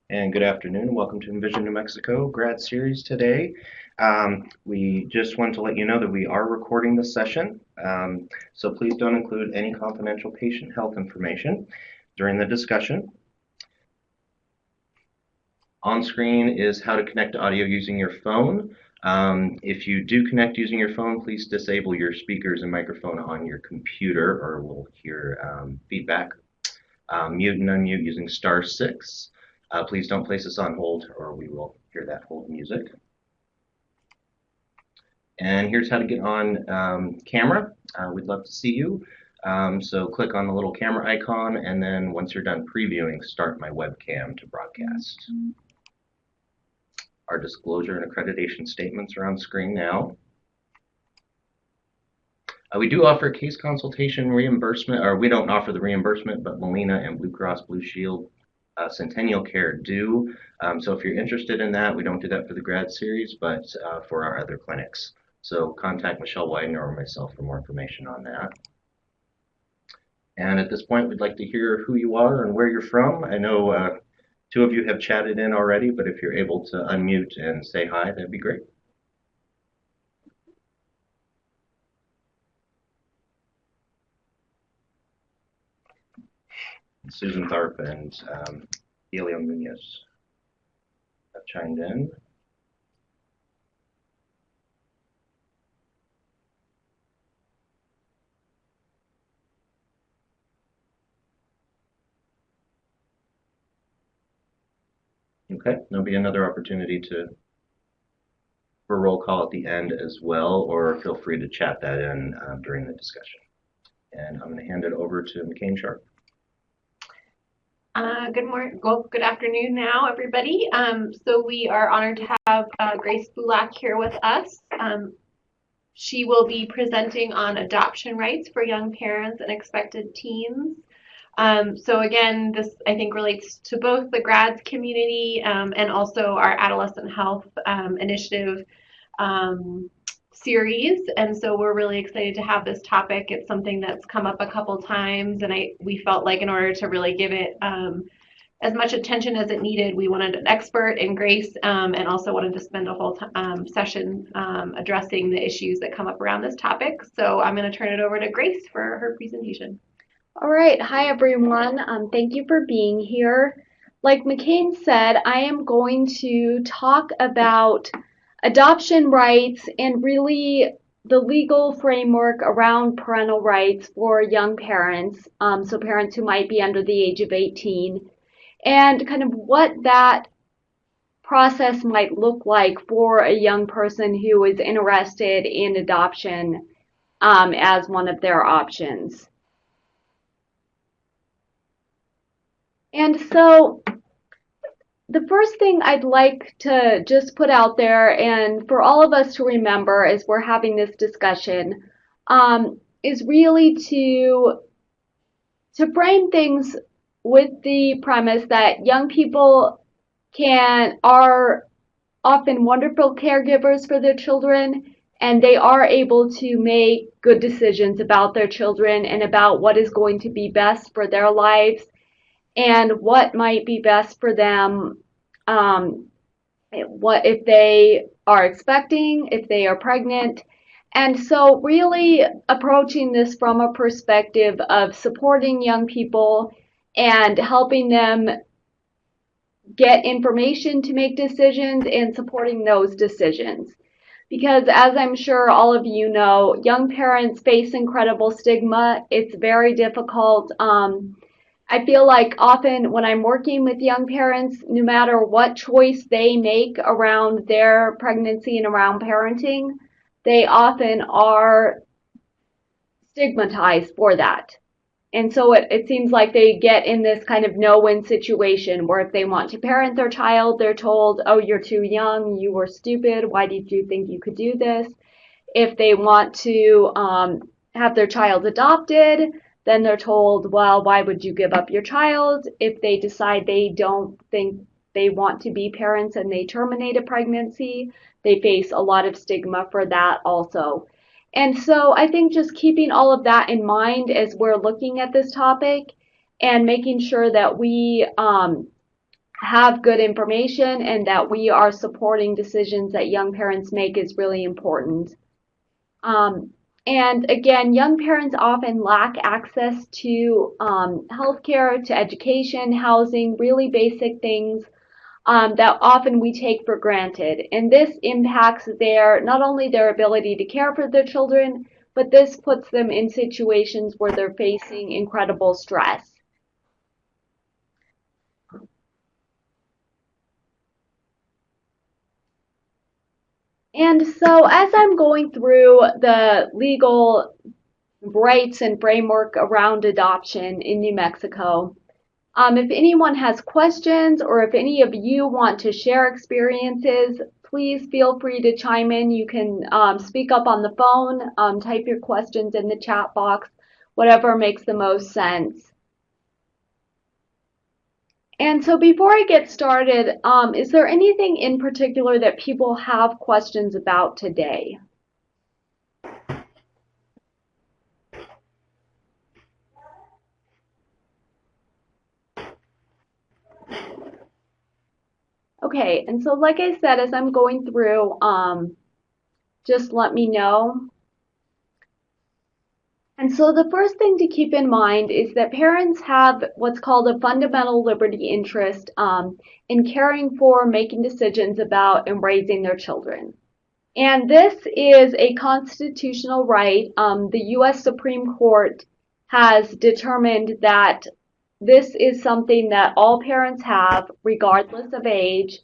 And good afternoon. Welcome to Envision New Mexico grad series today. We just want to let you know that we are recording this session, so please don't include any confidential patient health information during the discussion. On screen is how to connect to audio using your phone. If you do connect using your phone, please disable your speakers and microphone on your computer or we'll hear feedback. Mute and unmute using *6. Please don't place us on hold or we will hear that hold music. And here's how to get on camera. We'd love to see you. So click on the little camera icon and then once you're done previewing, start my webcam to broadcast. Our disclosure and accreditation statements are on screen now. We do offer case consultation reimbursement, or we don't offer the reimbursement, but Molina and Blue Cross Blue Shield Centennial Care do. So if you're interested in that, we don't do that for the grad series, but for our other clinics. So contact Michelle Widener or myself for more information on that. And at this point, we'd like to hear who you are and where you're from. I know two of you have chatted in already, but if you're able to unmute and say hi, that'd be great. Susan Tharp and Elio Munoz have chimed in. Okay, there'll be another opportunity for a roll call at the end as well, or feel free to chat that in during the discussion. And I'm going to hand it over to McCain Sharp. Good morning, good afternoon now, everybody. So we are honored to have Grace Bulak here with us. She will be presenting on adoption rights for young parents and expected teens. So again, this I think relates to both the grads community and also our adolescent health initiative series, and so we're really excited to have this topic. It's something that's come up a couple times, and we felt like in order to really give it as much attention as it needed, we wanted an expert in Grace and also wanted to spend a whole session addressing the issues that come up around this topic. So I'm going to turn it over to Grace for her presentation. All right. Hi, everyone. Thank you for being here. Like McCain said, I am going to talk about adoption rights and really the legal framework around parental rights for young parents, so parents who might be under the age of 18, and kind of what that process might look like for a young person who is interested in adoption as one of their options. And so the first thing I'd like to just put out there and for all of us to remember as we're having this discussion is really to frame things with the premise that young people are often wonderful caregivers for their children, and they are able to make good decisions about their children and about what is going to be best for their lives and what might be best for them, what if they are expecting, if they are pregnant. And so really approaching this from a perspective of supporting young people and helping them get information to make decisions and supporting those decisions. Because as I'm sure all of you know, young parents face incredible stigma. It's very difficult. I feel like often when I'm working with young parents, no matter what choice they make around their pregnancy and around parenting, they often are stigmatized for that. And so it seems like they get in this kind of no-win situation where if they want to parent their child, they're told, oh, you're too young, you were stupid, why did you think you could do this? If they want to have their child adopted, then they're told, well, why would you give up your child? If they decide they don't think they want to be parents and they terminate a pregnancy, they face a lot of stigma for that also. And so I think just keeping all of that in mind as we're looking at this topic and making sure that we have good information and that we are supporting decisions that young parents make is really important. And again, young parents often lack access to healthcare, to education, housing, really basic things that often we take for granted. And this impacts not only their ability to care for their children, but this puts them in situations where they're facing incredible stress. And so as I'm going through the legal rights and framework around adoption in New Mexico, if anyone has questions or if any of you want to share experiences, please feel free to chime in. You can speak up on the phone, type your questions in the chat box, whatever makes the most sense. And so before I get started, is there anything in particular that people have questions about today? Okay, and so like I said, as I'm going through, just let me know. And so the first thing to keep in mind is that parents have what's called a fundamental liberty interest in caring for, making decisions about, and raising their children. And this is a constitutional right. The U.S. Supreme Court has determined that this is something that all parents have, regardless of age,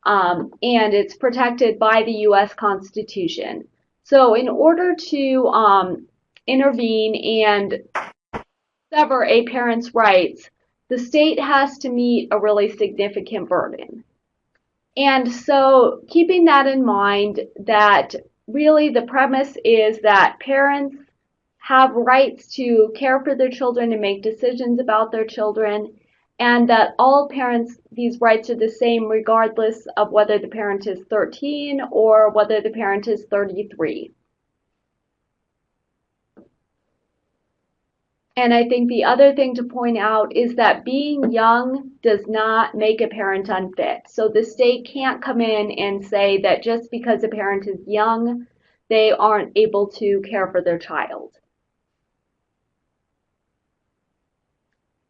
and it's protected by the U.S. Constitution. So in order to intervene and sever a parent's rights, the state has to meet a really significant burden. And so keeping that in mind, that really the premise is that parents have rights to care for their children and make decisions about their children, and that all parents, these rights are the same regardless of whether the parent is 13 or whether the parent is 33. And I think the other thing to point out is that being young does not make a parent unfit. So the state can't come in and say that just because a parent is young, they aren't able to care for their child.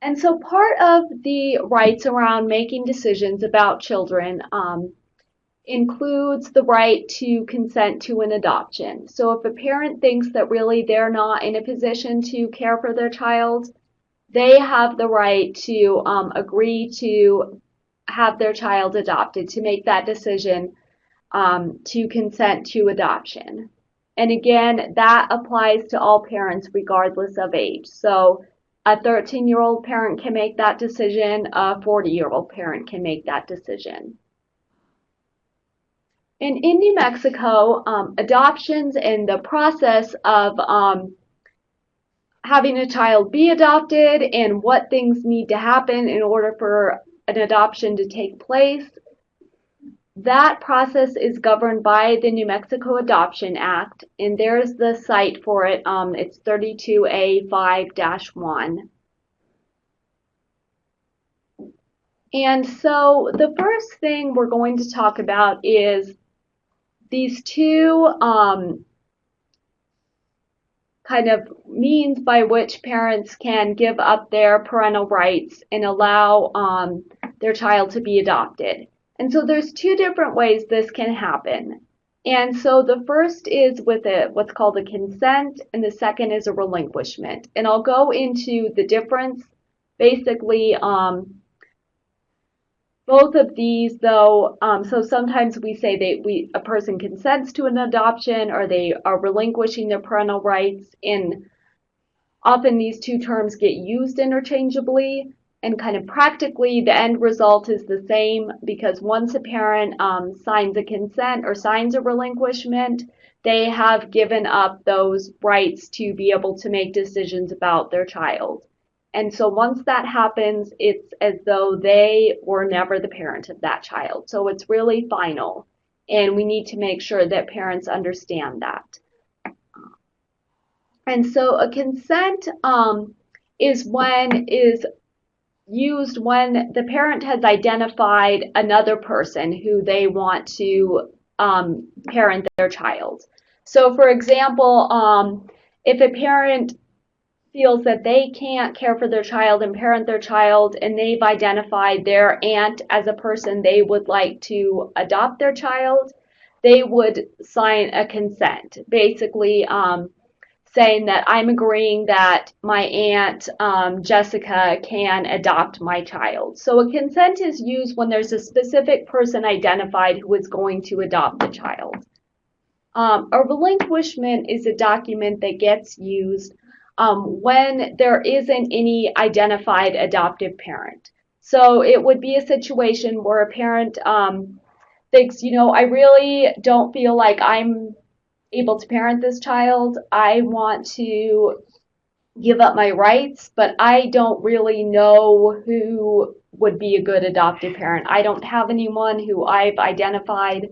And so part of the rights around making decisions about children includes the right to consent to an adoption. So if a parent thinks that really they're not in a position to care for their child, they have the right to agree to have their child adopted, to make that decision to consent to adoption. And again, that applies to all parents regardless of age. So a 13-year-old parent can make that decision, a 40-year-old parent can make that decision. And in New Mexico, adoptions and the process of having a child be adopted and what things need to happen in order for an adoption to take place, that process is governed by the New Mexico Adoption Act, and there's the site for it. It's 32A5-1. And so the first thing we're going to talk about is these two kind of means by which parents can give up their parental rights and allow their child to be adopted. And so there's two different ways this can happen. And so the first is with what's called a consent, and the second is a relinquishment. And I'll go into the difference. Basically, both of these, though, so sometimes we say a person consents to an adoption or they are relinquishing their parental rights, and often these two terms get used interchangeably, and kind of practically the end result is the same, because once a parent signs a consent or signs a relinquishment, they have given up those rights to be able to make decisions about their child. And so once that happens, it's as though they were never the parent of that child. So it's really final. And we need to make sure that parents understand that. And so a consent is when used when the parent has identified another person who they want to parent their child. So, for example, if a parent feels that they can't care for their child and parent their child, and they've identified their aunt as a person they would like to adopt their child, they would sign a consent, basically saying that I'm agreeing that my aunt Jessica can adopt my child. So a consent is used when there's a specific person identified who is going to adopt the child. A relinquishment is a document that gets used when there isn't any identified adoptive parent. So it would be a situation where a parent thinks, I really don't feel like I'm able to parent this child. I want to give up my rights, but I don't really know who would be a good adoptive parent. I don't have anyone who I've identified.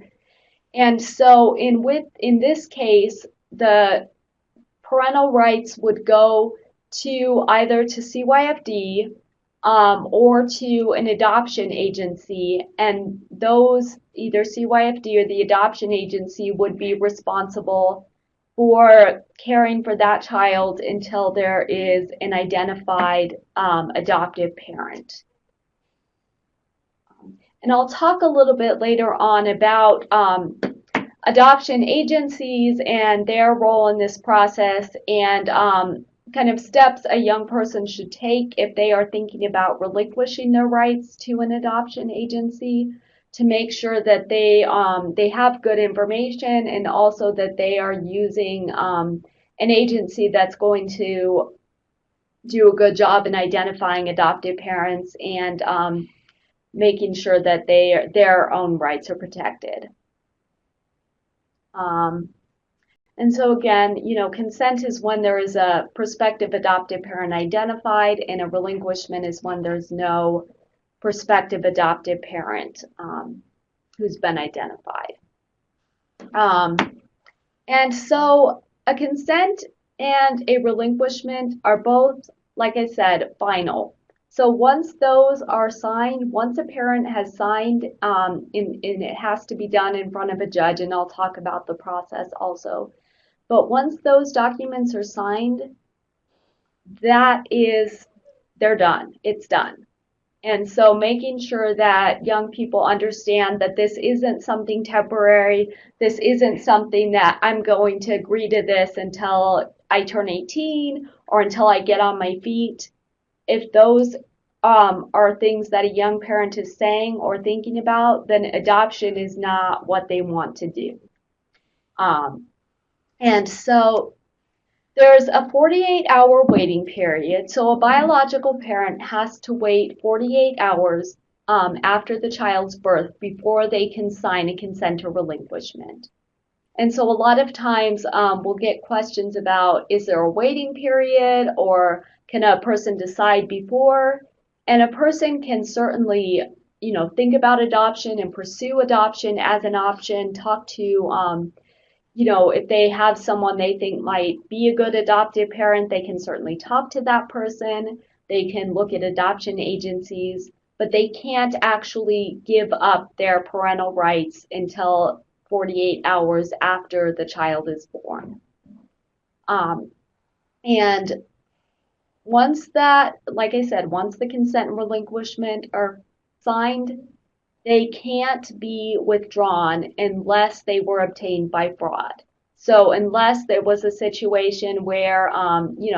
And so in this case, the parental rights would go to either to CYFD or to an adoption agency, and those, either CYFD or the adoption agency, would be responsible for caring for that child until there is an identified adoptive parent. And I'll talk a little bit later on about adoption agencies and their role in this process, and kind of steps a young person should take if they are thinking about relinquishing their rights to an adoption agency, to make sure that they have good information, and also that they are using an agency that's going to do a good job in identifying adoptive parents and making sure that their own rights are protected. And so again, consent is when there is a prospective adoptive parent identified, and a relinquishment is when there's no prospective adoptive parent who's been identified. And so a consent and a relinquishment are both, like I said, final. So once those are signed, once a parent has signed, and it has to be done in front of a judge, and I'll talk about the process also. But once those documents are signed, they're done. It's done. And so making sure that young people understand that this isn't something temporary, this isn't something that I'm going to agree to this until I turn 18 or until I get on my feet. If those are things that a young parent is saying or thinking about, then adoption is not what they want to do. And so there's a 48-hour waiting period. So a biological parent has to wait 48 hours after the child's birth before they can sign a consent or relinquishment. And so a lot of times we'll get questions about, is there a waiting period, or can a person decide before? And a person can certainly, think about adoption and pursue adoption as an option, talk to if they have someone they think might be a good adoptive parent, they can certainly talk to that person. They can look at adoption agencies, but they can't actually give up their parental rights until 48 hours after the child is born. And once that, like I said, once the consent and relinquishment are signed, they can't be withdrawn unless they were obtained by fraud. So unless there was a situation where,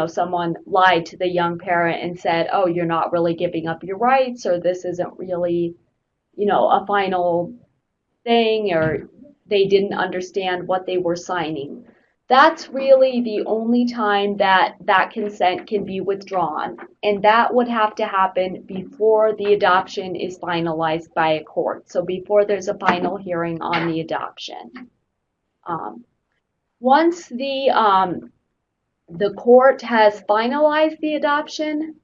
someone lied to the young parent and said, oh, you're not really giving up your rights, or this isn't really, a final thing, or they didn't understand what they were signing. That's really the only time that consent can be withdrawn, and that would have to happen before the adoption is finalized by a court, so before there's a final hearing on the adoption. Once the court has finalized the adoption,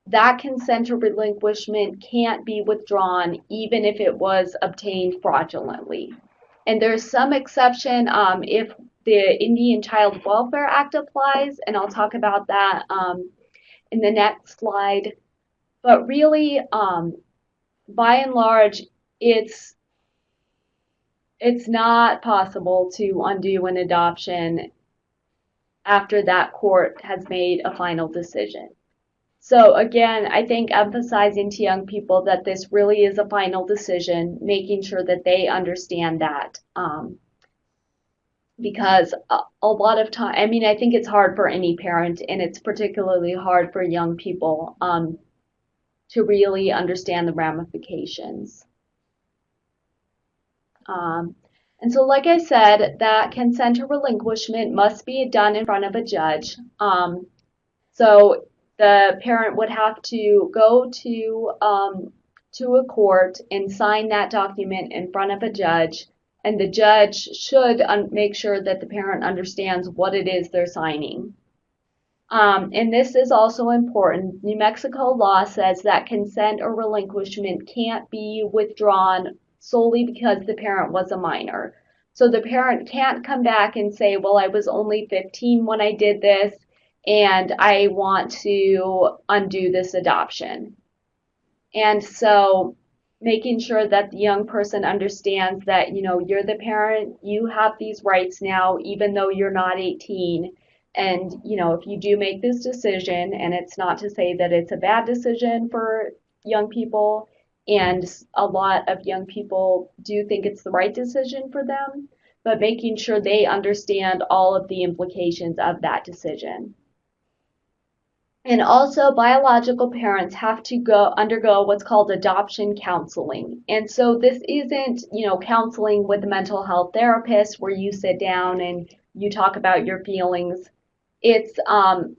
that consent or relinquishment can't be withdrawn even if it was obtained fraudulently. And there's some exception if the Indian Child Welfare Act applies, and I'll talk about that in the next slide. But really, by and large, it's not possible to undo an adoption after that court has made a final decision. So again, I think emphasizing to young people that this really is a final decision, making sure that they understand that. Because a lot of time, I mean, I think it's hard for any parent, and it's particularly hard for young people to really understand the ramifications. And so, like I said, that consent or relinquishment must be done in front of a judge. So the parent would have to go to a court and sign that document in front of a judge, and the judge should make sure that the parent understands what it is they're signing. And this is also important. New Mexico law says that consent or relinquishment can't be withdrawn solely because the parent was a minor. So the parent can't come back and say, well, I was only 15 when I did this, and I want to undo this adoption. And so making sure that the young person understands that, you know, you're the parent, you have these rights now, even though you're not 18. And, you know, if you do make this decision, and it's not to say that it's a bad decision for young people, and a lot of young people do think it's the right decision for them, but making sure they understand all of the implications of that decision. And also, biological parents have to undergo what's called adoption counseling. And so this isn't, you know, counseling with a mental health therapist where you sit down and you talk about your feelings. It's an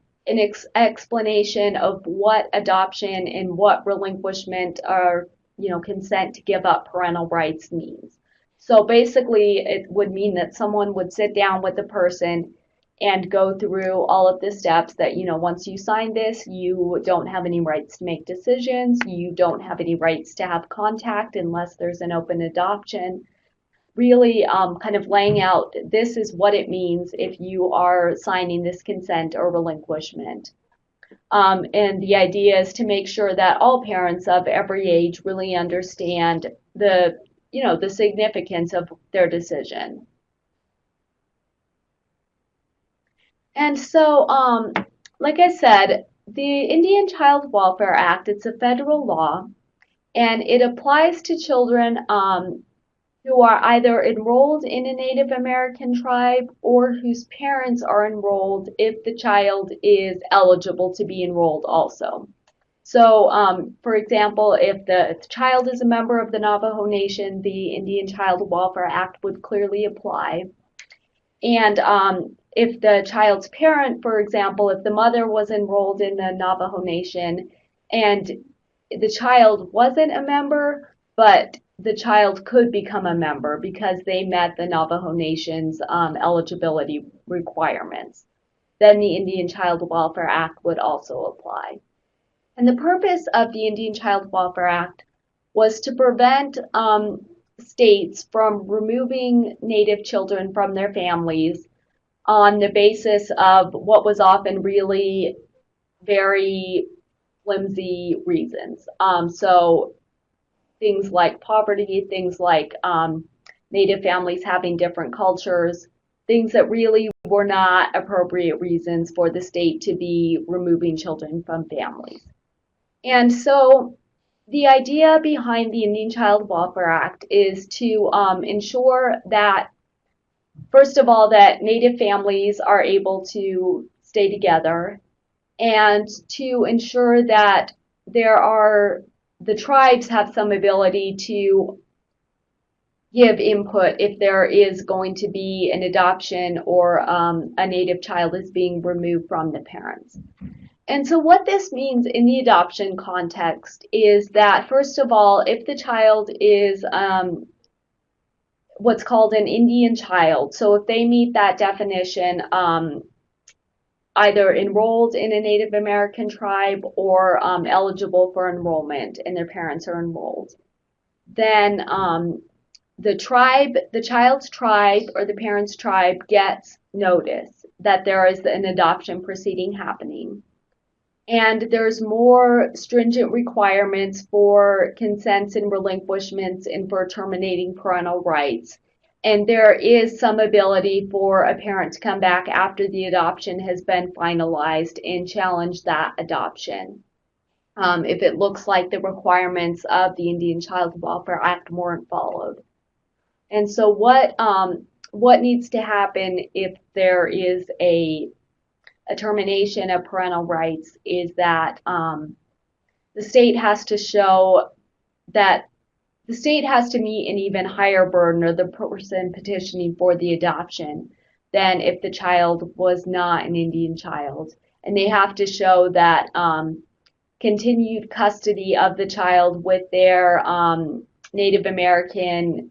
explanation of what adoption and what relinquishment or, you know, consent to give up parental rights means. So basically, it would mean that someone would sit down with the person and go through all of the steps that, you know, once you sign this, you don't have any rights to make decisions, you don't have any rights to have contact unless there's an open adoption. Really kind of laying out, this is what it means if you are signing this consent or relinquishment. And the idea is to make sure that all parents of every age really understand the, you know, the significance of their decision. And so, like I said, the Indian Child Welfare Act, it's a federal law, and it applies to children who are either enrolled in a Native American tribe or whose parents are enrolled if the child is eligible to be enrolled also. So, for example, if the child is a member of the Navajo Nation, the Indian Child Welfare Act would clearly apply. And if the child's parent, for example, if the mother was enrolled in the Navajo Nation and the child wasn't a member, but the child could become a member because they met the Navajo Nation's eligibility requirements, then the Indian Child Welfare Act would also apply. And the purpose of the Indian Child Welfare Act was to prevent states from removing Native children from their families on the basis of what was often really very flimsy reasons. So things like poverty, things like Native families having different cultures, things that really were not appropriate reasons for the state to be removing children from families. And so the idea behind the Indian Child Welfare Act is to ensure that, first of all, that Native families are able to stay together, and to ensure that the tribes have some ability to give input if there is going to be an adoption or a Native child is being removed from the parents. And so what this means in the adoption context is that, first of all, if the child is what's called an Indian child, so if they meet that definition, either enrolled in a Native American tribe or eligible for enrollment and their parents are enrolled, then the child's tribe or the parent's tribe gets notice that there is an adoption proceeding happening. And there's more stringent requirements for consents and relinquishments and for terminating parental rights. And there is some ability for a parent to come back after the adoption has been finalized and challenge that adoption. If it looks like the requirements of the Indian Child Welfare Act weren't followed. And so what needs to happen if there is a termination of parental rights is that the state has to show that the state has to meet an even higher burden, or the person petitioning for the adoption, than if the child was not an Indian child. And they have to show that continued custody of the child with their Native American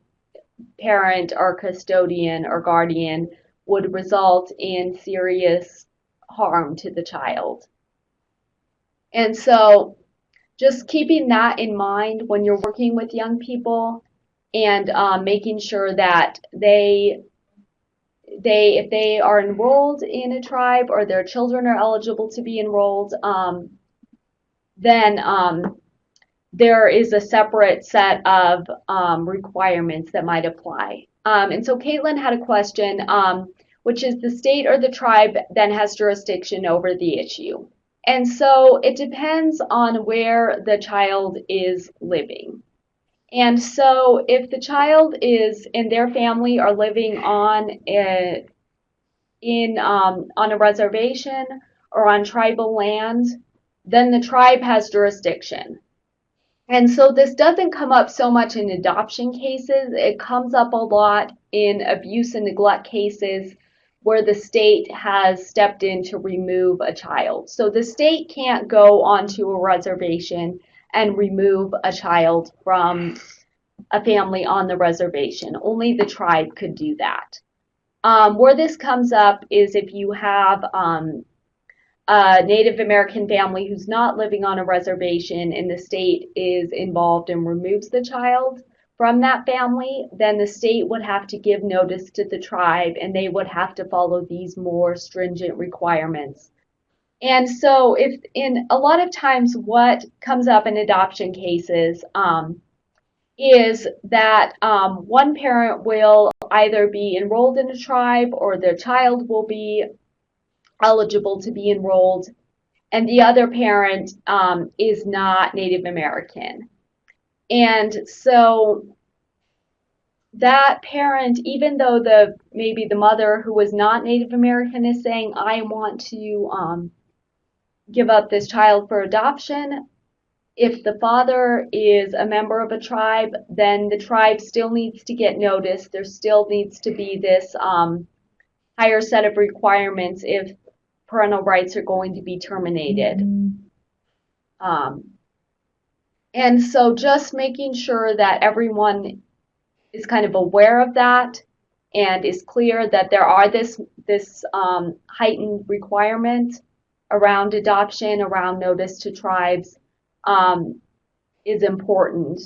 parent or custodian or guardian would result in serious harm to the child. And so just keeping that in mind when you're working with young people, and making sure that if they are enrolled in a tribe or their children are eligible to be enrolled, then there is a separate set of requirements that might apply. And so Caitlin had a question, which is the state or the tribe then has jurisdiction over the issue. And so it depends on where the child is living. And so if the child is and their family are living on a reservation or on tribal land, then the tribe has jurisdiction. And so this doesn't come up so much in adoption cases. It comes up a lot in abuse and neglect cases where the state has stepped in to remove a child. So the state can't go onto a reservation and remove a child from a family on the reservation. Only the tribe could do that. Where this comes up is if you have a Native American family who's not living on a reservation and the state is involved and removes the child from that family, then the state would have to give notice to the tribe and they would have to follow these more stringent requirements. And so if in a lot of times what comes up in adoption cases is that one parent will either be enrolled in a tribe or their child will be eligible to be enrolled, and the other parent is not Native American. And so that parent, even though maybe the mother who was not Native American is saying, I want to give up this child for adoption, if the father is a member of a tribe, then the tribe still needs to get notice. There still needs to be this higher set of requirements if parental rights are going to be terminated. And so just making sure that everyone is kind of aware of that and is clear that there are this heightened requirement around adoption, around notice to tribes, is important.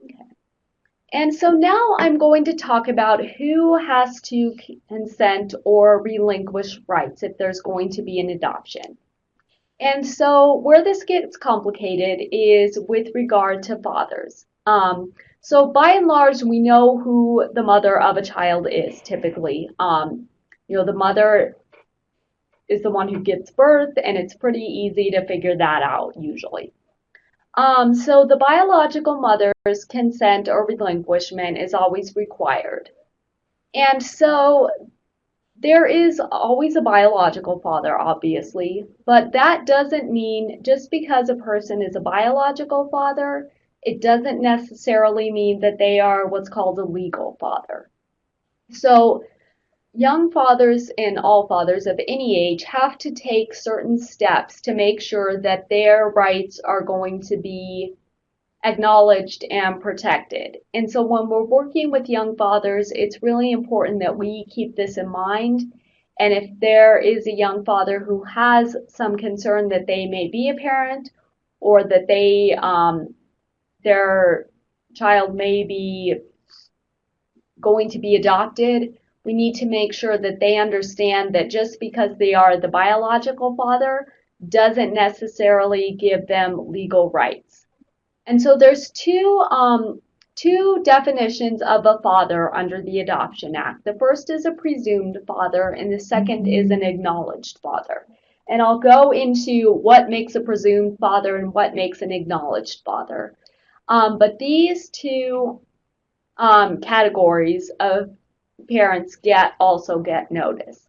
Okay. And so now I'm going to talk about who has to consent or relinquish rights if there's going to be an adoption. And so where this gets complicated is with regard to fathers. So by and large, we know who the mother of a child is typically. The mother is the one who gives birth, and it's pretty easy to figure that out usually. So the biological mother's consent or relinquishment is always required. And so there is always a biological father, obviously, but that doesn't mean just because a person is a biological father, it doesn't necessarily mean that they are what's called a legal father. So young fathers and all fathers of any age have to take certain steps to make sure that their rights are going to be acknowledged and protected. And so when we're working with young fathers, it's really important that we keep this in mind. And if there is a young father who has some concern that they may be a parent or that their child may be going to be adopted, we need to make sure that they understand that just because they are the biological father doesn't necessarily give them legal rights. And so there's two definitions of a father under the Adoption Act. The first is a presumed father, and the second is an acknowledged father. And I'll go into what makes a presumed father and what makes an acknowledged father. But these two categories of parents also get notice.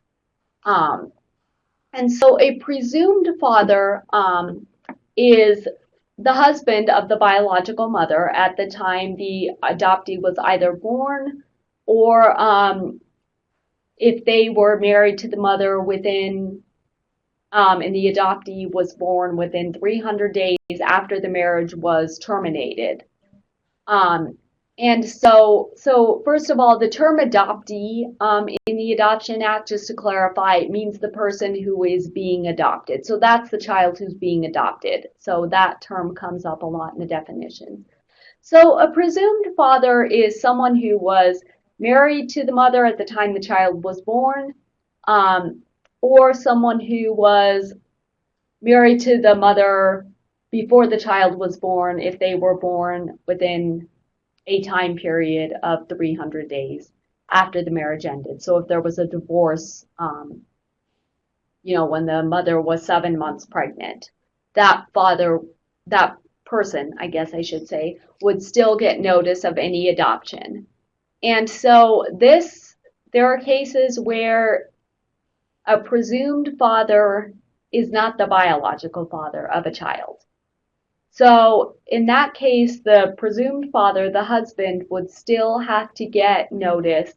And so a presumed father is the husband of the biological mother at the time the adoptee was either born, or if they were married to the mother within, and the adoptee was born within 300 days after the marriage was terminated. And so first of all, the term adoptee in the Adoption Act, just to clarify, it means the person who is being adopted. So that's the child who's being adopted. So that term comes up a lot in the definition. So a presumed father is someone who was married to the mother at the time the child was born, or someone who was married to the mother before the child was born if they were born within a time period of 300 days after the marriage ended. So if there was a divorce, when the mother was 7 months pregnant, that person, I guess I should say, would still get notice of any adoption. And so there are cases where a presumed father is not the biological father of a child. So in that case, the presumed father, the husband, would still have to get notice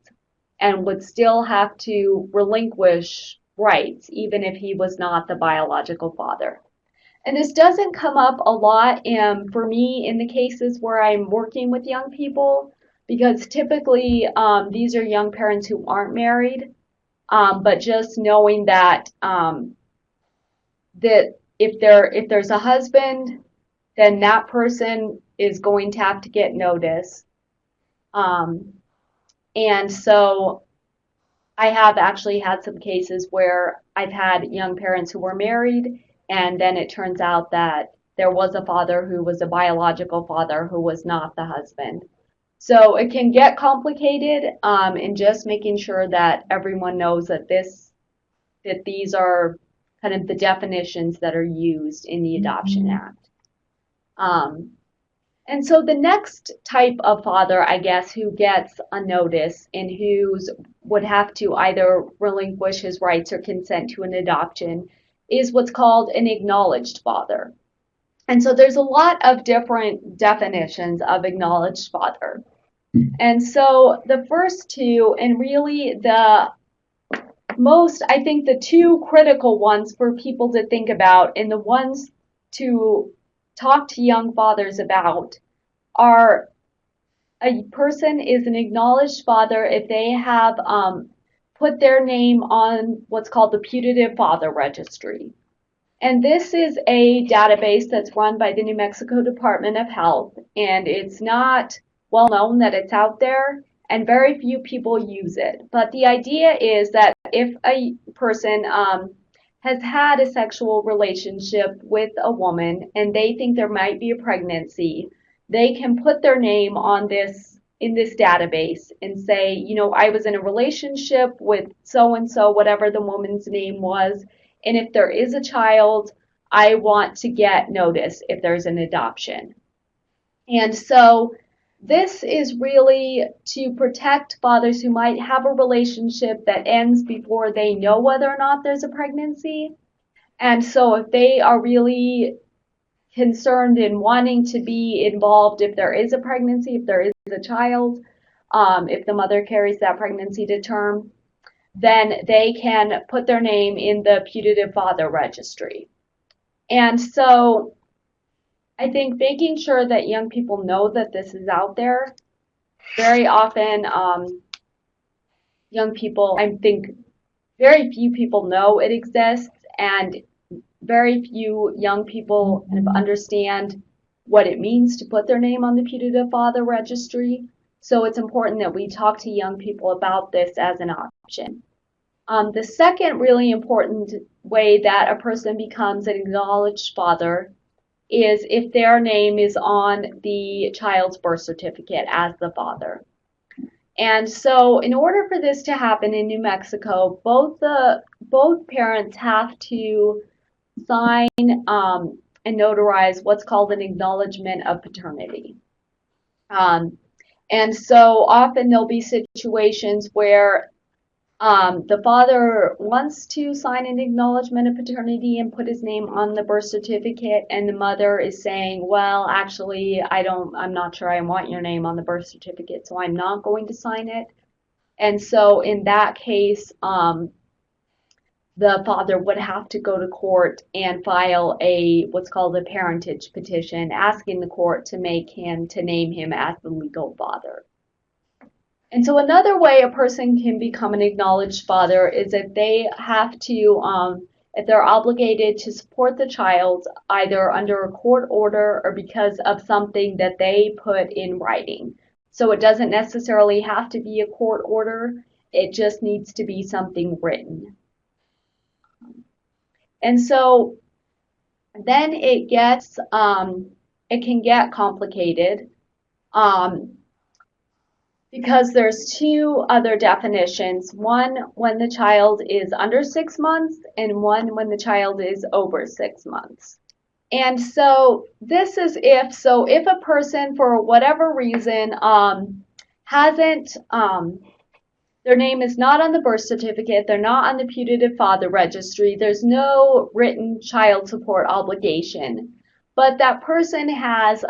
and would still have to relinquish rights, even if he was not the biological father. And this doesn't come up a lot for me in the cases where I'm working with young people, because typically these are young parents who aren't married, but just knowing that that if there's a husband, then that person is going to have to get notice. And so I have actually had some cases where I've had young parents who were married, and then it turns out that there was a father who was a biological father who was not the husband. So it can get complicated, in just making sure that everyone knows that these are kind of the definitions that are used in the Adoption Act. And so the next type of father, I guess, who gets a notice and who would have to either relinquish his rights or consent to an adoption is what's called an acknowledged father. And so there's a lot of different definitions of acknowledged father. And so the first two, and really I think the two critical ones for people to think about, and the ones to talk to young fathers about, are a person is an acknowledged father if they have put their name on what's called the Putative Father Registry. And this is a database that's run by the New Mexico Department of Health, and it's not well known that it's out there, and very few people use it. But the idea is that if a person has had a sexual relationship with a woman and they think there might be a pregnancy, they can put their name on in this database and say, I was in a relationship with so-and-so, whatever the woman's name was, and if there is a child, I want to get notice if there's an adoption. And so this is really to protect fathers who might have a relationship that ends before they know whether or not there's a pregnancy. And so if they are really concerned in wanting to be involved if there is a pregnancy, if there is a child, if the mother carries that pregnancy to term, then they can put their name in the Putative Father Registry. And so I think making sure that young people know that this is out there. Very often, young people, I think very few people know it exists, and very few young people kind of understand what it means to put their name on the Putative Father Registry. So it's important that we talk to young people about this as an option. The second really important way that a person becomes an acknowledged father is if their name is on the child's birth certificate as the father. And so in order for this to happen in New Mexico, both parents have to sign and notarize what's called an acknowledgement of paternity. And so often there'll be situations where the father wants to sign an acknowledgement of paternity and put his name on the birth certificate, and the mother is saying, well, actually, I'm not sure I want your name on the birth certificate, so I'm not going to sign it. And so in that case, the father would have to go to court and file what's called a parentage petition, asking the court to name him as the legal father. And so another way a person can become an acknowledged father is if they have to, if they're obligated to support the child either under a court order or because of something that they put in writing. So it doesn't necessarily have to be a court order, it just needs to be something written. And so then it can get complicated. Because there's two other definitions, one when the child is under 6 months and one when the child is over 6 months. And so this is if a person for whatever reason hasn't, their name is not on the birth certificate, they're not on the putative father registry, there's no written child support obligation, but that person has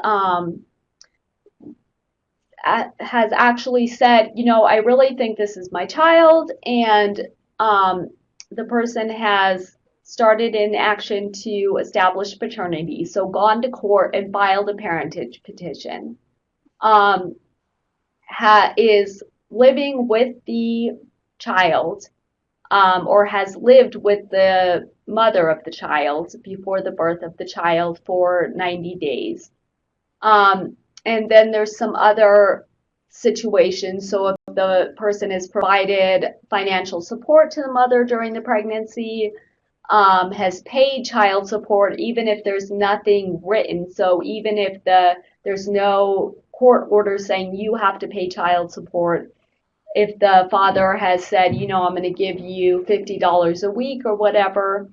actually said, I really think this is my child, and the person has started in action to establish paternity, so gone to court and filed a parentage petition, is living with the child or has lived with the mother of the child before the birth of the child for 90 days. And then there's some other situations. So if the person has provided financial support to the mother during the pregnancy, has paid child support, even if there's nothing written. So even if there's no court order saying you have to pay child support, if the father has said, I'm going to give you $50 a week or whatever,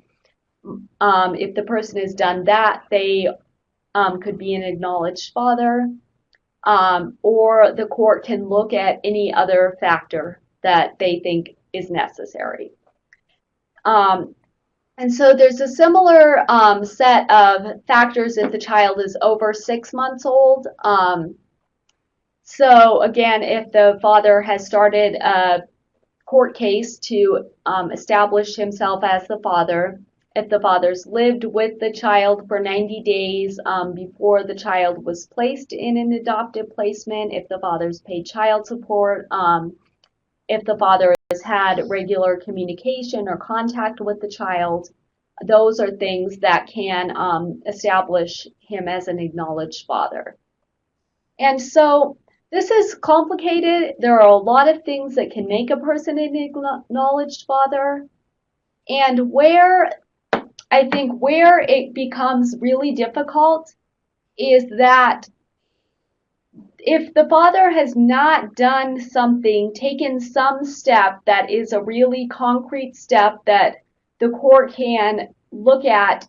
if the person has done that, they could be an acknowledged father, or the court can look at any other factor that they think is necessary. And so there's a similar set of factors if the child is over 6 months old. So again, if the father has started a court case to establish himself as the father, if the father's lived with the child for 90 days before the child was placed in an adoptive placement, if the father's paid child support, if the father has had regular communication or contact with the child, those are things that can establish him as an acknowledged father. And so this is complicated. There are a lot of things that can make a person an acknowledged father. And where it becomes really difficult is that if the father has not done something, taken some step that is a really concrete step that the court can look at,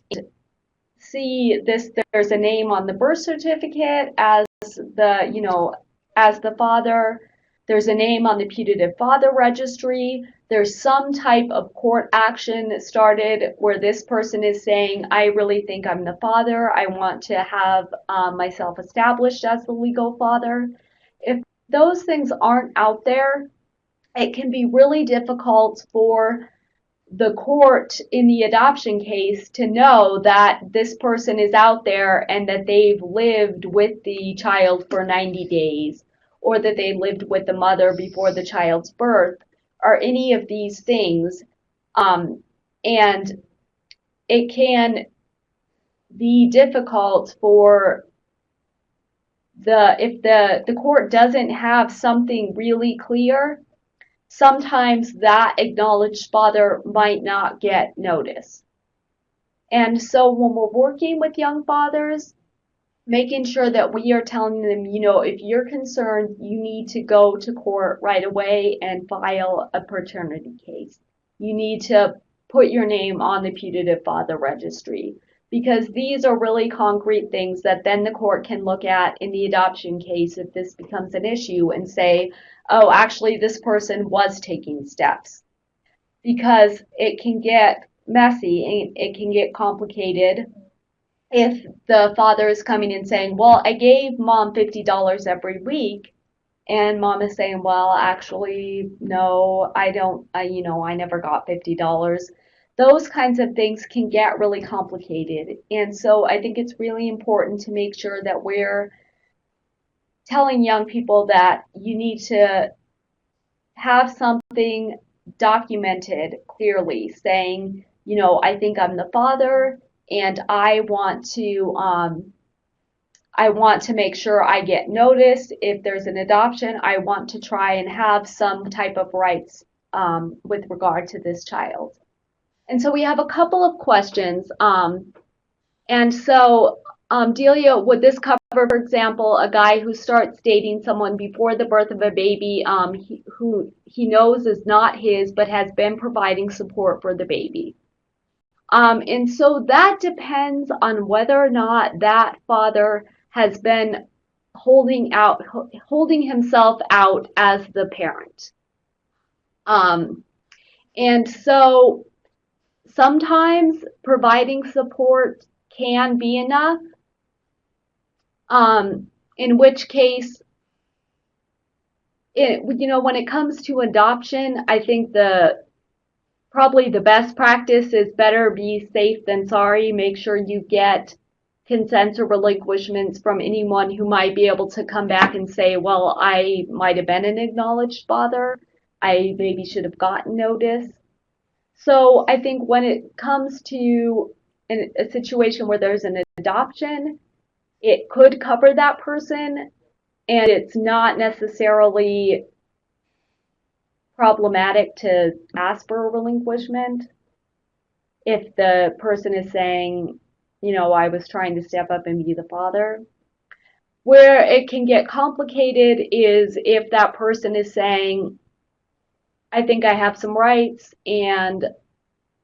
see there's a name on the birth certificate as the father, there's a name on the putative father registry, there's some type of court action that started where this person is saying, I really think I'm the father, I want to have myself established as the legal father. If those things aren't out there, it can be really difficult for the court in the adoption case to know that this person is out there and that they've lived with the child for 90 days or that they lived with the mother before the child's birth or any of these things. And it can be difficult for if the court doesn't have something really clear, sometimes that acknowledged father might not get notice. And so when we're working with young fathers, making sure that we are telling them, if you're concerned, you need to go to court right away and file a paternity case. You need to put your name on the putative father registry, because these are really concrete things that then the court can look at in the adoption case if this becomes an issue and say, oh, actually, this person was taking steps. Because it can get messy and it can get complicated if the father is coming and saying, well, I gave mom $50 every week, and mom is saying, well, actually, no, I don't, I never got $50. Those kinds of things can get really complicated. And so I think it's really important to make sure that we're telling young people that you need to have something documented clearly saying, I think I'm the father, and I want to make sure I get noticed. If there's an adoption, I want to try and have some type of rights with regard to this child. And so we have a couple of questions. And so, Delia, would this cover, for example, a guy who starts dating someone before the birth of a baby who he knows is not his but has been providing support for the baby? And so that depends on whether or not that father has been holding himself out as the parent. And so sometimes providing support can be enough, in which case, when it comes to adoption, I think probably the best practice is better be safe than sorry. Make sure you get consents or relinquishments from anyone who might be able to come back and say, well, I might have been an acknowledged father. I maybe should have gotten notice. So I think when it comes to a situation where there's an adoption, it could cover that person, and it's not necessarily problematic to ask for a relinquishment if the person is saying, I was trying to step up and be the father. Where it can get complicated is if that person is saying, I think I have some rights and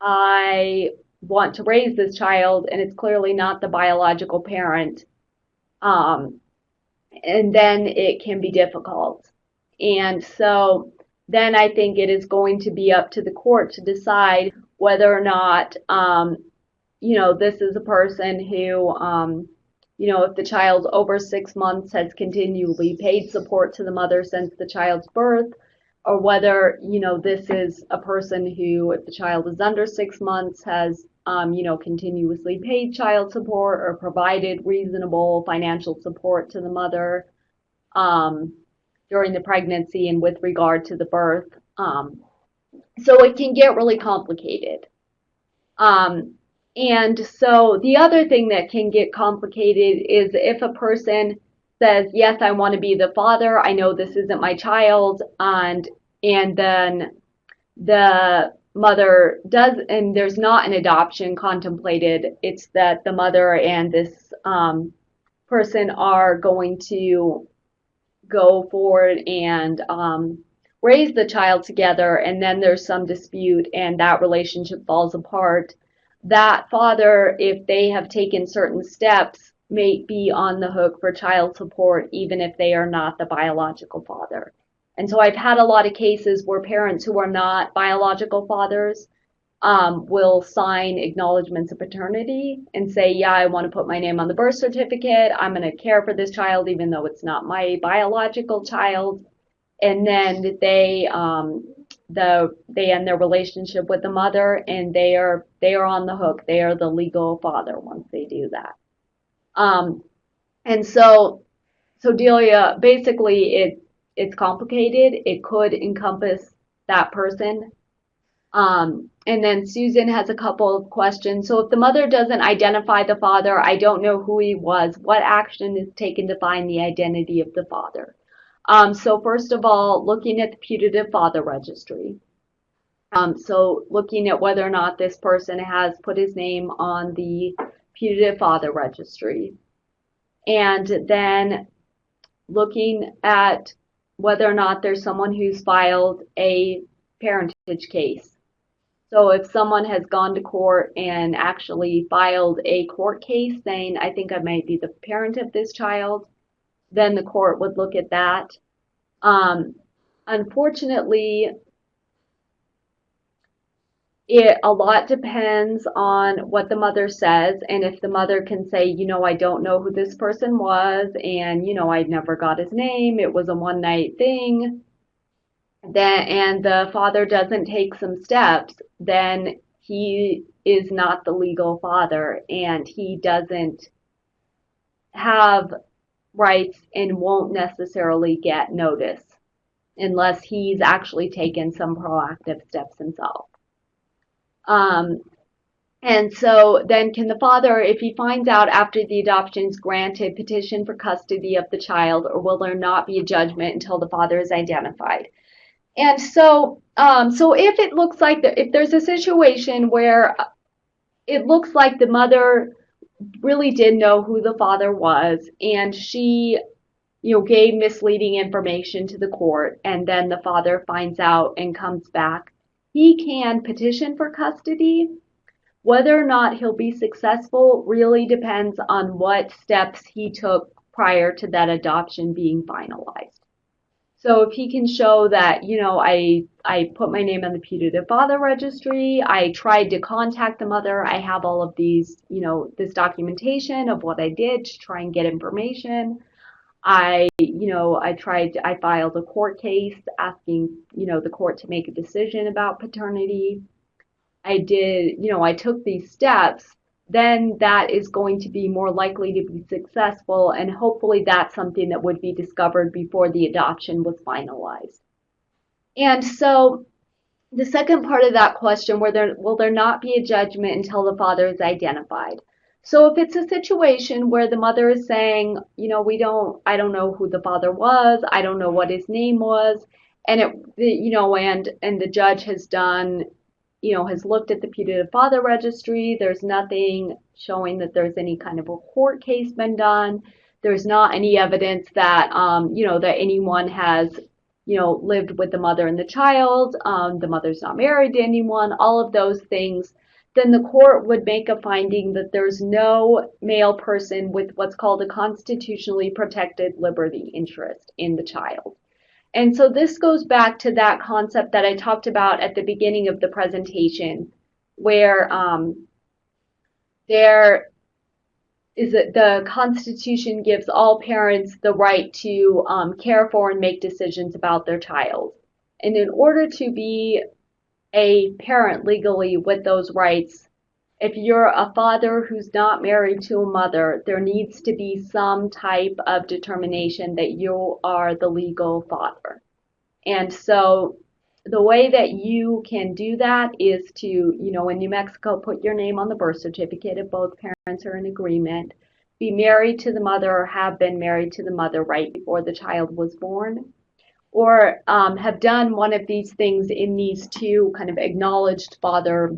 I want to raise this child, and it's clearly not the biological parent. And then it can be difficult. And so then I think it is going to be up to the court to decide whether or not, this is a person who, if the child over 6 months has continually paid support to the mother since the child's birth, or whether, this is a person who, if the child is under 6 months, has, continuously paid child support or provided reasonable financial support to the mother during the pregnancy and with regard to the birth. So it can get really complicated. And so the other thing that can get complicated is if a person says, yes, I want to be the father, I know this isn't my child, and then the mother does, and there's not an adoption contemplated, it's that the mother and this person are going to go forward and raise the child together, and then there's some dispute and that relationship falls apart. That father, if they have taken certain steps, may be on the hook for child support even if they are not the biological father. And so I've had a lot of cases where parents who are not biological fathers will sign acknowledgments of paternity and say, yeah, I want to put my name on the birth certificate. I'm going to care for this child even though it's not my biological child. And then they end their relationship with the mother, and they are on the hook. They are the legal father once they do that. And so Delia, basically it's complicated. It could encompass that person. And then Susan has a couple of questions. So if the mother doesn't identify the father, I don't know who he was, what action is taken to find the identity of the father? So first of all, looking at the putative father registry. So looking at whether or not this person has put his name on the putative father registry. And then looking at whether or not there's someone who's filed a parentage case. So if someone has gone to court and actually filed a court case saying, I think I might be the parent of this child, then the court would look at that. Unfortunately, a lot depends on what the mother says, and if the mother can say, I don't know who this person was, and I never got his name, it was a one night thing, and the father doesn't take some steps, then he is not the legal father, and he doesn't have rights and won't necessarily get notice unless he's actually taken some proactive steps himself. And so then can the father, if he finds out after the adoption is granted, petition for custody of the child, or will there not be a judgment until the father is identified? And so, so if it looks like if there's a situation where it looks like the mother really did know who the father was, and she, gave misleading information to the court, and then the father finds out and comes back, he can petition for custody. Whether or not he'll be successful really depends on what steps he took prior to that adoption being finalized. So if he can show that, I put my name on the putative father registry, I tried to contact the mother, I have all of these, this documentation of what I did to try and get information. I filed a court case asking, the court to make a decision about paternity. I took these steps, then that is going to be more likely to be successful, and hopefully that's something that would be discovered before the adoption was finalized. And so the second part of that question, will there not be a judgment until the father is identified? So if it's a situation where the mother is saying, I don't know who the father was, I don't know what his name was, and and the judge has done, has looked at the putative father registry, there's nothing showing that there's any kind of a court case been done, there's not any evidence that, that anyone has, lived with the mother and the child, the mother's not married to anyone, all of those things, then the court would make a finding that there's no male person with what's called a constitutionally protected liberty interest in the child. And so this goes back to that concept that I talked about at the beginning of the presentation, where the Constitution gives all parents the right to care for and make decisions about their child. And in order to be a parent legally with those rights, if you're a father who's not married to a mother, there needs to be some type of determination that you are the legal father. And so the way that you can do that is to, in New Mexico, put your name on the birth certificate if both parents are in agreement, be married to the mother or have been married to the mother right before the child was born, or have done one of these things in these two kind of acknowledged father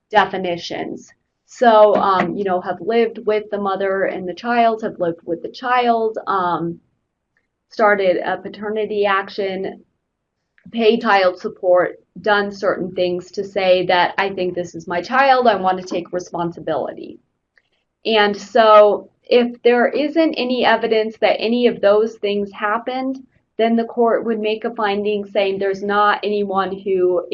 definitions. So, have lived with the mother and the child, have lived with the child, started a paternity action, paid child support, done certain things to say that I think this is my child, I want to take responsibility. And so if there isn't any evidence that any of those things happened, then the court would make a finding saying there's not anyone who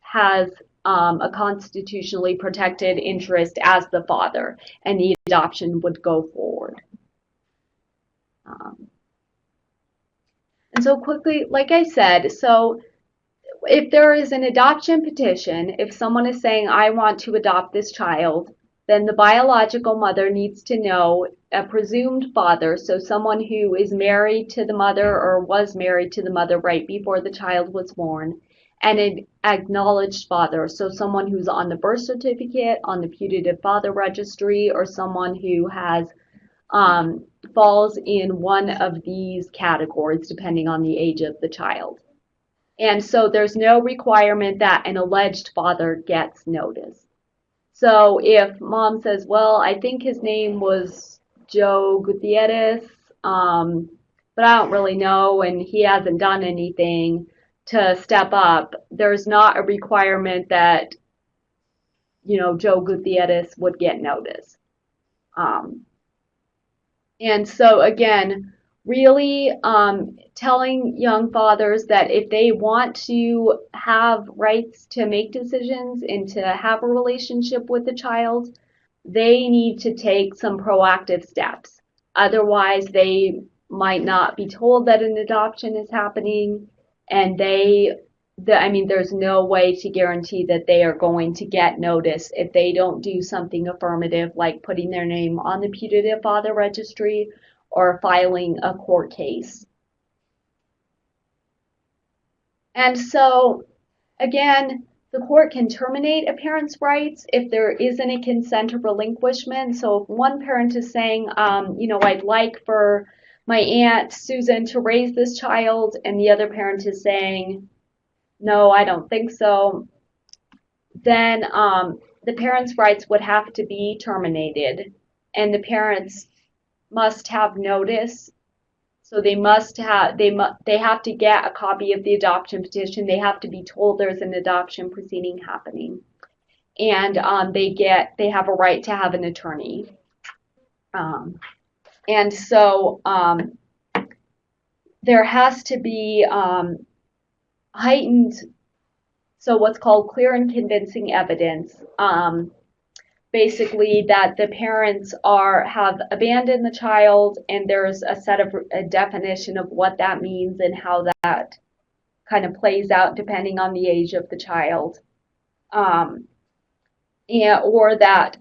has a constitutionally protected interest as the father, and the adoption would go forward. And so quickly, like I said, so if there is an adoption petition, if someone is saying, I want to adopt this child, then the biological mother needs to know a presumed father, so someone who is married to the mother or was married to the mother right before the child was born, and an acknowledged father, so someone who's on the birth certificate, on the putative father registry, or someone who has falls in one of these categories depending on the age of the child. And so there's no requirement that an alleged father gets notice. So if mom says, well, I think his name was Joe Gutierrez, but I don't really know, and he hasn't done anything to step up, there's not a requirement that, Joe Gutierrez would get notice. And so again, really telling young fathers that if they want to have rights to make decisions and to have a relationship with the child, they need to take some proactive steps. Otherwise, they might not be told that an adoption is happening, and there's no way to guarantee that they are going to get notice if they don't do something affirmative, like putting their name on the putative father registry or filing a court case. And so, again, the court can terminate a parent's rights if there isn't a consent or relinquishment. So if one parent is saying, I'd like for my Aunt Susan to raise this child, and the other parent is saying, no, I don't think so, then the parents' rights would have to be terminated, and the parents must have notice. So they have to get a copy of the adoption petition. They have to be told there's an adoption proceeding happening, and they have a right to have an attorney. And so there has to be heightened, so what's called clear and convincing evidence, basically that the parents have abandoned the child, and there's a definition of what that means and how that kind of plays out depending on the age of the child, or that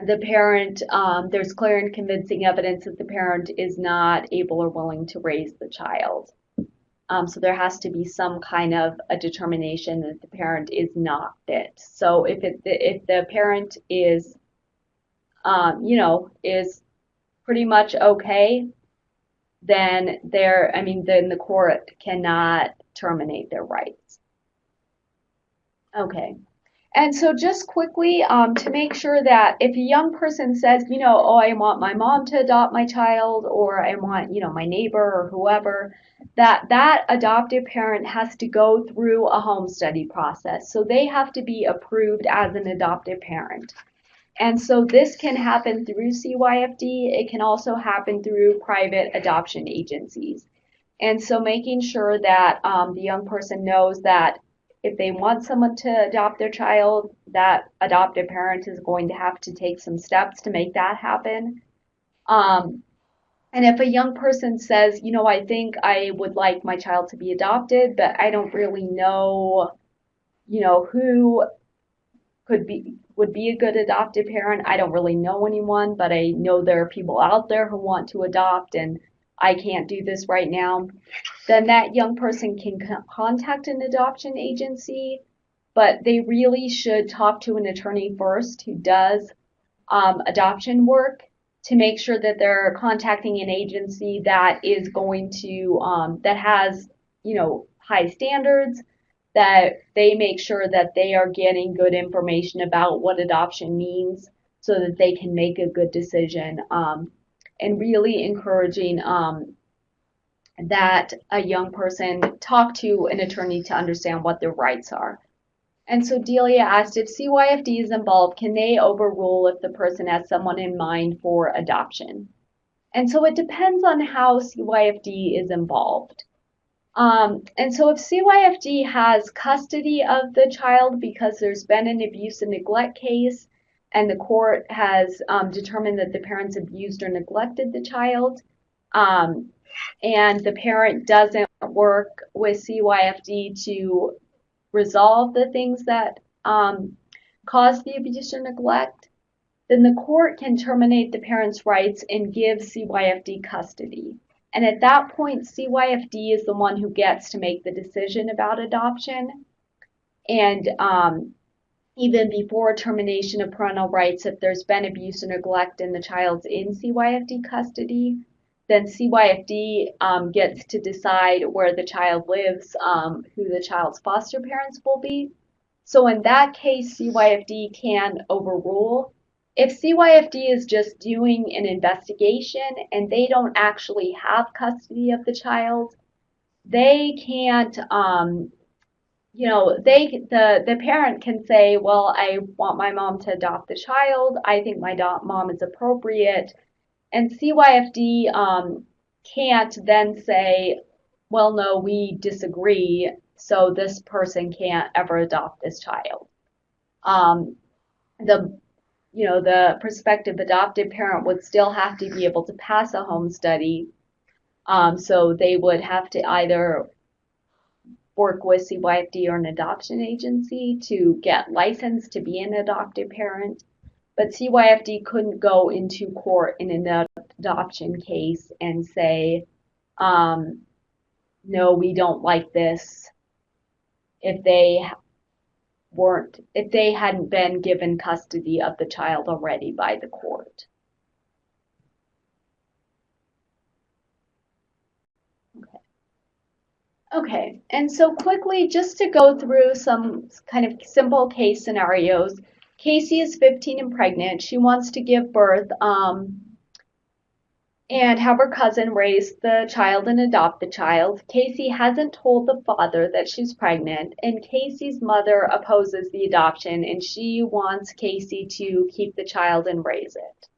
the parent, there's clear and convincing evidence that the parent is not able or willing to raise the child. So there has to be some kind of a determination that the parent is not fit. So if the parent is, is pretty much okay, then the court cannot terminate their rights. Okay. And so just quickly, to make sure that if a young person says, I want my mom to adopt my child, or I want, my neighbor or whoever, that adoptive parent has to go through a home study process. So they have to be approved as an adoptive parent. And so this can happen through CYFD. It can also happen through private adoption agencies. And so making sure that the young person knows that if they want someone to adopt their child, that adoptive parent is going to have to take some steps to make that happen. And if a young person says, I think I would like my child to be adopted, but I don't really know, who would be a good adoptive parent. I don't really know anyone, but I know there are people out there who want to adopt, and I can't do this right now, then that young person can contact an adoption agency, but they really should talk to an attorney first who does adoption work, to make sure that they're contacting an agency that is going to, that has, high standards, that they make sure that they are getting good information about what adoption means so that they can make a good decision. And really encouraging that a young person talk to an attorney to understand what their rights are. And so Delia asked, if CYFD is involved, can they overrule if the person has someone in mind for adoption? And so it depends on how CYFD is involved. And so if CYFD has custody of the child because there's been an abuse and neglect case, and the court has determined that the parents abused or neglected the child, and the parent doesn't work with CYFD to resolve the things that cause the abuse or neglect, then the court can terminate the parent's rights and give CYFD custody. And at that point, CYFD is the one who gets to make the decision about adoption. And even before termination of parental rights, if there's been abuse or neglect and the child's in CYFD custody, then CYFD gets to decide where the child lives, who the child's foster parents will be. So in that case, CYFD can overrule. If CYFD is just doing an investigation and they don't actually have custody of the child, they can't, the parent can say, well, I want my mom to adopt the child. I think my mom is appropriate. And CYFD can't then say, well, no, we disagree, so this person can't ever adopt this child. The prospective adoptive parent would still have to be able to pass a home study. So they would have to either work with CYFD or an adoption agency to get licensed to be an adoptive parent. But CYFD couldn't go into court in an adoption case and say, no, we don't like this, if they hadn't been given custody of the child already by the court. Okay, and so quickly, just to go through some kind of simple case scenarios. Casey is 15 and pregnant. She wants to give birth and have her cousin raise the child and adopt the child. Casey hasn't told the father that she's pregnant, and Casey's mother opposes the adoption, and she wants Casey to keep the child and raise it.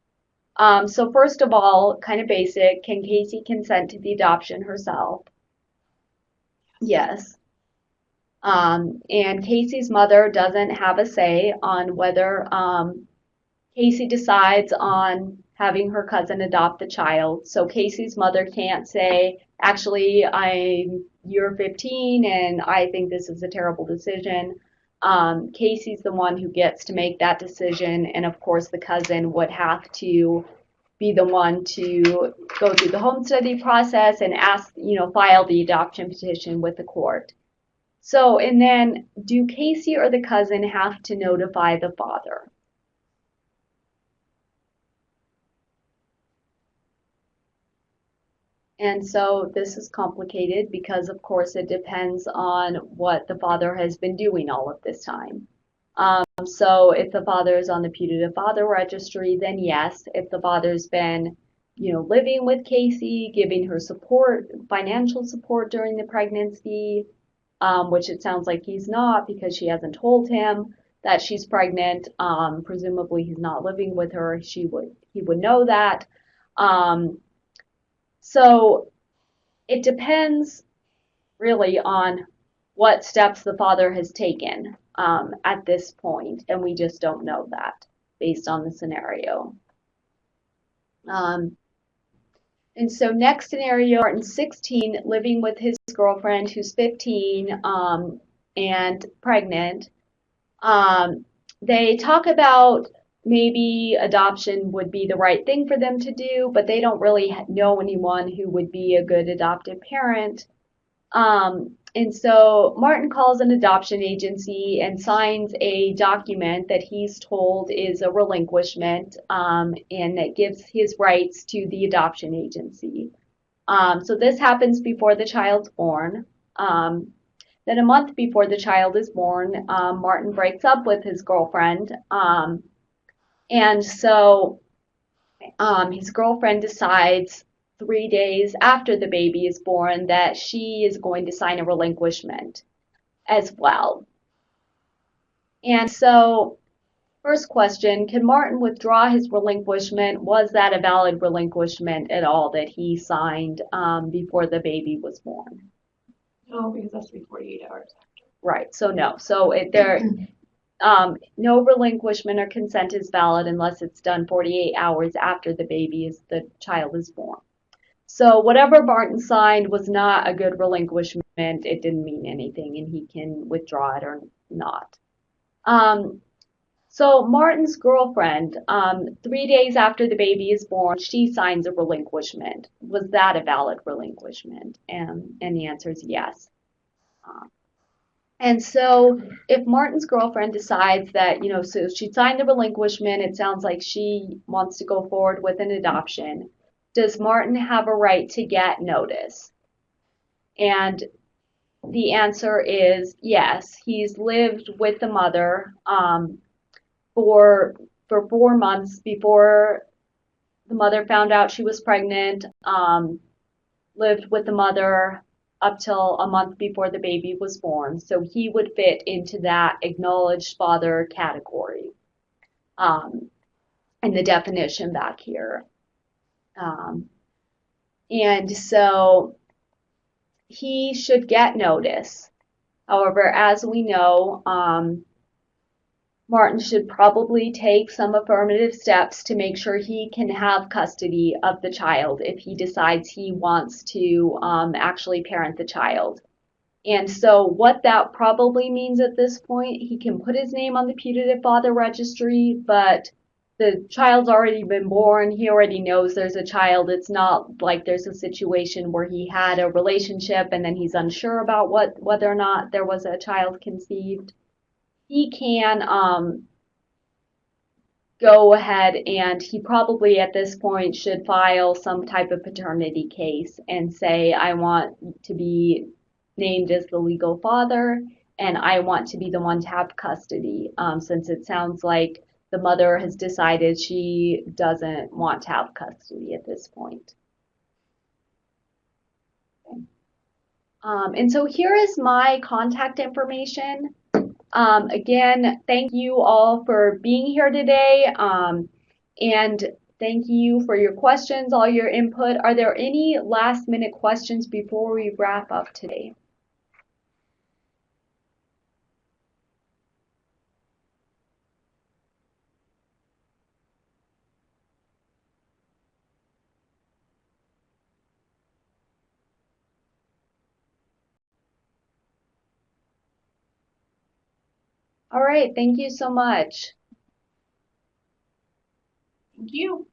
So first of all, kind of basic, can Casey consent to the adoption herself? Yes. And Casey's mother doesn't have a say on whether Casey decides on having her cousin adopt the child. So Casey's mother can't say, actually, you're 15 and I think this is a terrible decision. Casey's the one who gets to make that decision, and of course the cousin would have to be the one to go through the home study process and file the adoption petition with the court. So, and then do Casey or the cousin have to notify the father? And so this is complicated because, of course, it depends on what the father has been doing all of this time. So if the father is on the putative father registry, then yes. If the father's been, living with Casey, giving her support, financial support during the pregnancy, which it sounds like he's not because she hasn't told him that she's pregnant. Presumably he's not living with her. He would know that. So it depends really on what steps the father has taken at this point, and we just don't know that based on the scenario. And so next scenario, Martin's 16, living with his girlfriend who's 15 and pregnant. They talk about maybe adoption would be the right thing for them to do, but they don't really know anyone who would be a good adoptive parent. And so Martin calls an adoption agency and signs a document that he's told is a relinquishment, and that gives his rights to the adoption agency. So this happens before the child's born. Then a month before the child is born, Martin breaks up with his girlfriend. And so his girlfriend decides 3 days after the baby is born that she is going to sign a relinquishment as well. And so, first question, can Martin withdraw his relinquishment? Was that a valid relinquishment at all that he signed before the baby was born? No, because that's to be 48 hours after. Right, so no. So no relinquishment or consent is valid unless it's done 48 hours after the child is born. So whatever Martin signed was not a good relinquishment. It didn't mean anything, and he can withdraw it or not. So Martin's girlfriend, 3 days after the baby is born, she signs a relinquishment. Was that a valid relinquishment? And the answer is yes. And so if Martin's girlfriend decides that, so she signed the relinquishment, it sounds like she wants to go forward with an adoption, does Martin have a right to get notice? And the answer is yes. He's lived with the mother for 4 months before the mother found out she was pregnant, lived with the mother up till a month before the baby was born. So he would fit into that acknowledged father category in the definition back here. And so he should get notice. However, as we know, Martin should probably take some affirmative steps to make sure he can have custody of the child if he decides he wants to actually parent the child. And so what that probably means at this point, he can put his name on the putative father registry, but the child's already been born. He already knows there's a child. It's not like there's a situation where he had a relationship and then he's unsure about whether or not there was a child conceived. He can go ahead and he probably at this point should file some type of paternity case and say, I want to be named as the legal father and I want to be the one to have custody, since it sounds like the mother has decided she doesn't want to have custody at this point. Okay. And so here is my contact information. Again, thank you all for being here today, and thank you for your questions, all your input. Are there any last minute questions before we wrap up today? All right, thank you so much. Thank you.